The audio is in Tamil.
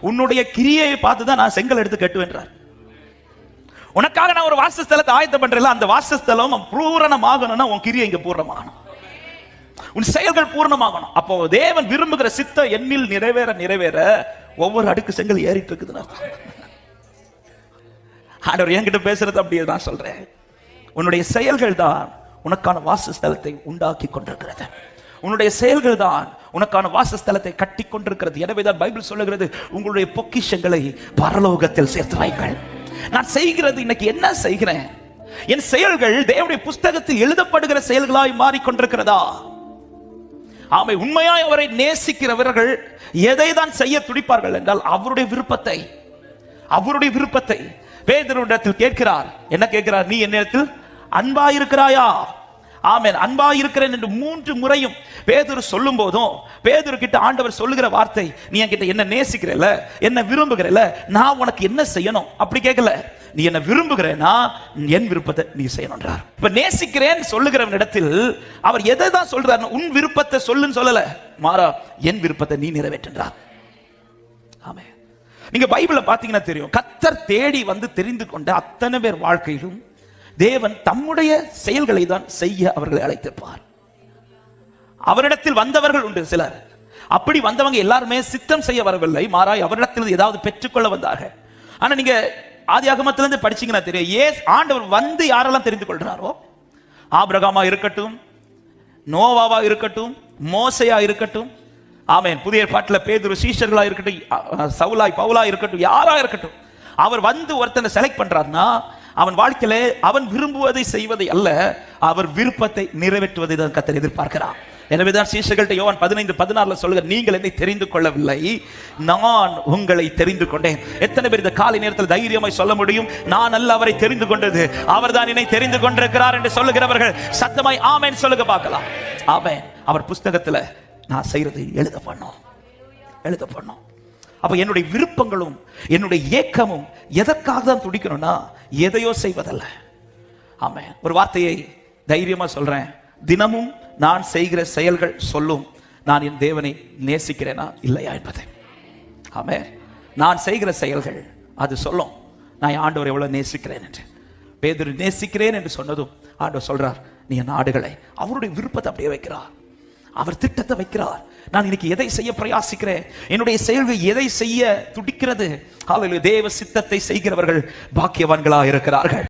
உன்னுடைய கிரியை பார்த்துதான் நான் செங்கல் எடுத்து கட்டுவேன்றார். உனக்காக நான் ஒரு வாசஸ்தலத்தை ஆயத்தம் பண்றேன், அந்த வாசஸ்தலம் பூரணமாகணும்னா உன் கிரியை இங்க பூர்ணமாகணும், உன் செயல்கள் பூர்ணமாகணும். அப்போ தேவன் விரும்புகிற சித்த எண்ணில் நிறைவேற நிறைவேற ஒவ்வொரு அடுக்கு செங்கல் ஏறிட்டு இருக்குதுன்னு ஆண்டவர் என்கிட்ட பேசுறது அப்படியே தான் சொல்றேன். உன்னுடைய செயல்கள் தான் உனக்கான வாசஸ்தலத்தை உண்டாக்கி கொண்டிருக்கிறது. உன்னுடைய செயல்கள் தான் உனக்கான வாசஸ்தலத்தை கட்டி கொண்டிருக்கிறது. எனவேதான் பைபிள் சொல்லுகிறது, உங்களுடைய பொக்கிஷங்களை பரலோகத்தில் சேர்த்து வைங்கள். நான் செய்கிறது இன்னைக்கு என்ன செய்கிறேன்? என் செயல்கள் தேவனுடைய புஸ்தகத்தில் எழுதப்படுகிற செயல்களாய் மாறிக்கொண்டிருக்கிறதா? ஆமை, உண்மையாய் அவரை நேசிக்கிறவர்கள் எதை தான் செய்ய துடிப்பார்கள் என்றால் அவருடைய விருப்பத்தை. அவருடைய விருப்பத்தை பேதுருவிடத்தில் கேட்கிறார். என்ன கேட்கிறார்? நீ என்னிடத்தில் அன்பா இருக்கிறாயா? ஆமென், அன்பா இருக்கிறேன் என்று 3 முறையும் பேதுரு சொல்லும் போதும் பேதுரு கிட்ட ஆண்டவர் சொல்லுகிற வார்த்தை, நீ என்கிட்ட என்ன நேசிக்கிறல, என்ன விரும்புகிறல, நான் உனக்கு என்ன செய்யணும் அப்படி கேட்கல. நீ என்ன விரும்புகிறேனா என் விருப்பத்தை நீ செய்யணும்ன்றார். இப்ப நேசிக்கிறேன் சொல்லுகிறவன் இடத்தில் அவர் எதை தான் சொல்றார்? உன் விருப்பத்தை சொல்லுன்னு சொல்லல, மாறா என் விருப்பத்தை நீ நிறைவேற்றார். ஆமென். நீங்க பைபிளை பாத்தீங்கன்னா தெரியும், கர்த்தர் தேடி வந்து தெரிந்து கொண்ட அத்தனை பேர் வாழ்க்கையிலும் தேவன் தம்முடைய செயல்களை தான் செய்ய அவர்களை அழைத்திருப்பார். அவரிடத்தில் வந்தவர்கள் உண்டு சிலர், அப்படி வந்தவங்க எல்லாருமே சித்தம் செய்ய வரவில்லை, மாறாய் அவரிடத்தில் ஏதாவது பெற்றுக்கொள்ள வந்தார்கள். ஆனா நீங்க ஆதியாகமத்திலிருந்து படிச்சீங்கன்னா தெரியும், ஆண்டவர் வந்து யாரெல்லாம் தெரிந்து கொள்றாரோ, ஆபிரகாமா இருக்கட்டும், நோவாவா இருக்கட்டும், மோசையா இருக்கட்டும், ஆமென், புதிய ஏற்பாட்டில் பேதுரு சீஷர்களா இருக்கட்டும், சவுலாய் பவுலா இருக்கட்டும், யாரா இருக்கட்டும், அவர் வந்து ஒருத்தனை செலக்ட் பண்றாருன்னா அவன் வாழ்க்கையில அவன் விரும்புவதை செய்வதை அல்ல, அவர் விருப்பத்தை நிறைவேற்றுவதை தான் கர்த்தர் எதிர்பார்க்கிறார். எனவேதான் சீஷர்கள்ட்ட யோவான் 15:16 சொல்லுங்க, நீங்கள் என்னை தெரிந்து கொள்ளவில்லை, நான் உங்களை தெரிந்து கொண்டேன். எத்தனை பேர் இந்த காலை நேரத்தில் தைரியமாய் சொல்ல முடியும், நான் அல்ல அவரை தெரிந்து கொண்டது, அவர் தான் என்னை தெரிந்து கொண்டிருக்கிறார் என்று சொல்லுகிறவர்கள் சத்தமாய் ஆமென் சொல்லுங்க பார்க்கலாம். ஆமென். அவர் புஸ்தகத்துல நான் செய்யறது எழுத பண்ணோம். அப்ப என்னுடைய விருப்பங்களும் என்னுடைய ஏக்கமும் எதற்காக தான் துடிக்கணும்னா எதையோ செய்வதல்ல. ஆமென். ஒரு வார்த்தையை தைரியமா சொல்றேன், தினமும் நான் செய்கிற செயல்கள் சொல்லும் நான் என் தேவனை நேசிக்கிறேனா இல்லையா என்பதை. ஆமென். நான் செய்கிற செயல்கள் அது சொல்லும் நான் ஆண்டவரை எவ்வளவு நேசிக்கிறேன் என்று. பேதுரு நேசிக்கிறேன் என்று சொன்னதும் ஆண்டவர் சொல்றார், நீ என் ஆடுகளை, அவருடைய விருப்பத்தை அப்படியே வைக்கிறார், அவர் திட்டத்தை வைக்கிறார். நான் இன்னைக்கு எதை செய்ய பிரயாசிக்கிறேன், என்னுடைய செயல்கள் எதை செய்ய துடிக்கிறது, தேவ சித்தத்தை செய்கிறவர்கள் பாக்கியவான்களா இருக்கிறார்கள்.